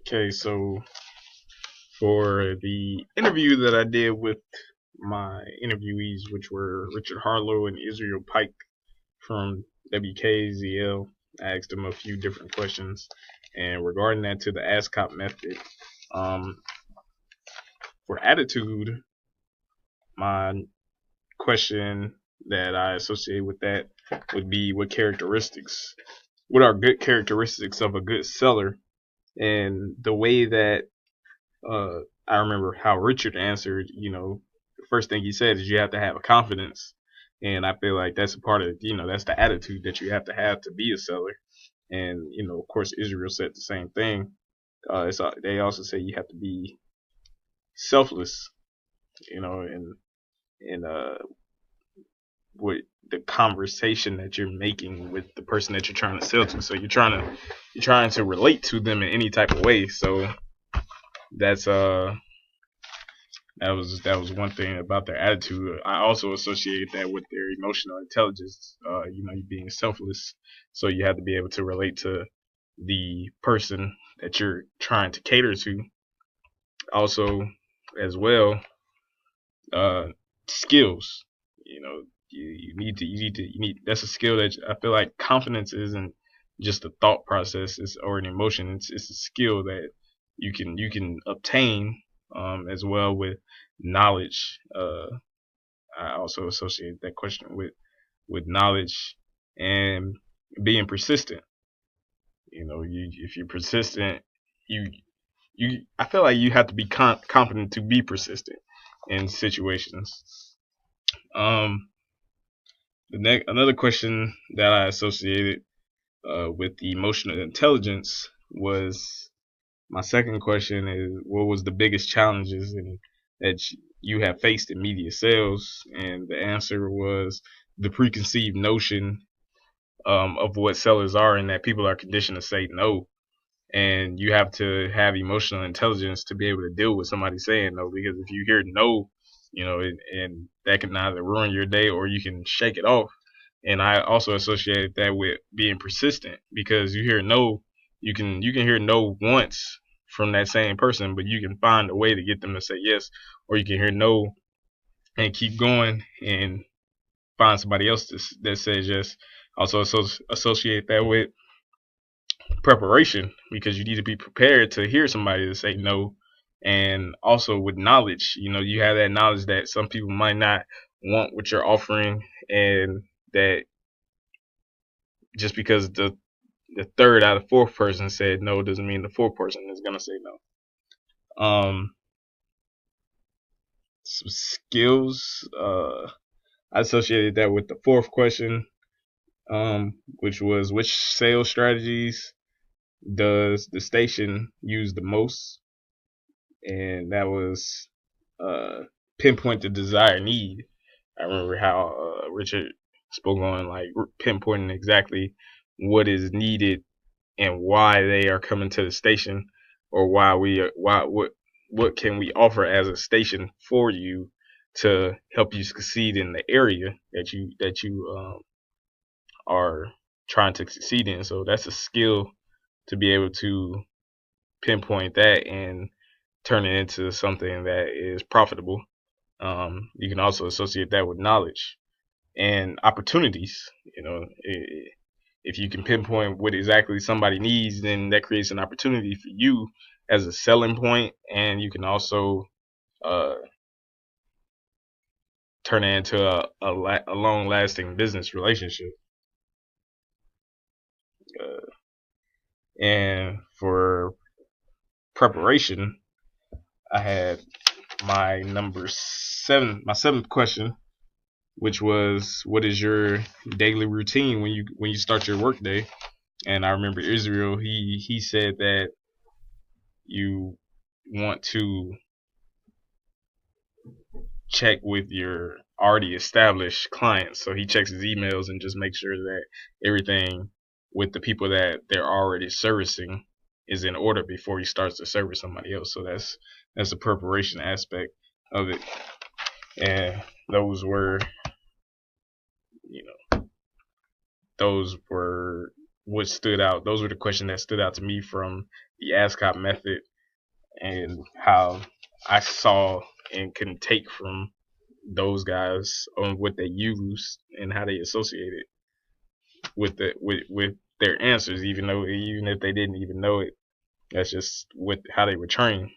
Okay, so for the interview that I did with my interviewees, which were Richard Harlow and Israel Pike from WKZL, I asked them a few different questions, and regarding that to the ASCOP method, um, for attitude, my question that I associate with that would be what are good characteristics of a good seller, and the way that uh, I remember how Richard answered. The first thing he said is you have to have a confidence, and I feel like that's a part of that's the attitude that you have to be a seller. And of course, Israel said the same thing. They also say you have to be selfless, and with the conversation that you're making with the person that you're trying to sell to. So you're trying to relate to them in any type of way. So that's that was one thing about their attitude. I also associated that with their emotional intelligence. You being selfless, so you have to be able to relate to the person that you're trying to cater to. Also, as well, uh, skills. You need that's a skill that I feel like confidence isn't just a thought process or an emotion. It's a skill that you can obtain as well with knowledge. I also associate that question with knowledge and being persistent. If you're persistent, you I feel like you have to be confident to be persistent in situations. Um, Another question that I associated with the emotional intelligence was my second question is what was the biggest challenges that you have faced in media sales, and the answer was the preconceived notion of what sellers are, and that people are conditioned to say no, and you have to have emotional intelligence to be able to deal with somebody saying no, because if you hear no, and that can either ruin your day or you can shake it off. And I also associated that with being persistent, because you hear no, you can hear no once from that same person, but you can find a way to get them to say yes, or you can hear no and keep going and find somebody else that says yes. Also associate that with preparation, because you need to be prepared to hear somebody to say no. And also with knowledge, you have that knowledge that some people might not want what you're offering, and that just because the third out of fourth person said no doesn't mean the fourth person is gonna say no. Some skills, I associated that with the fourth question, which was which sales strategies does the station use the most, and that was pinpoint the desired need. I remember how Richard spoke on like pinpointing exactly what is needed and why they are coming to the station, or what can we offer as a station for you to help you succeed in the area that you are trying to succeed in. So that's a skill to be able to pinpoint that and turn it into something that is profitable. You can also associate that with knowledge and opportunities. If you can pinpoint what exactly somebody needs, then that creates an opportunity for you as a selling point, and you can also uh, turn it into a long lasting business relationship. Uh, and for preparation, I had my seventh question, which was what is your daily routine when you start your workday? And I remember Israel, he said that you want to check with your already established clients. So he checks his emails and just makes sure that everything with the people that they're already servicing is in order before he starts to service somebody else. So that's the preparation aspect of it. And those were, you know, those were what stood out. Those were the questions that stood out to me from the ASCOP method, and how I saw and can take from those guys on what they use and how they associate it with their answers, even if they didn't even know it. That's just how they were trained.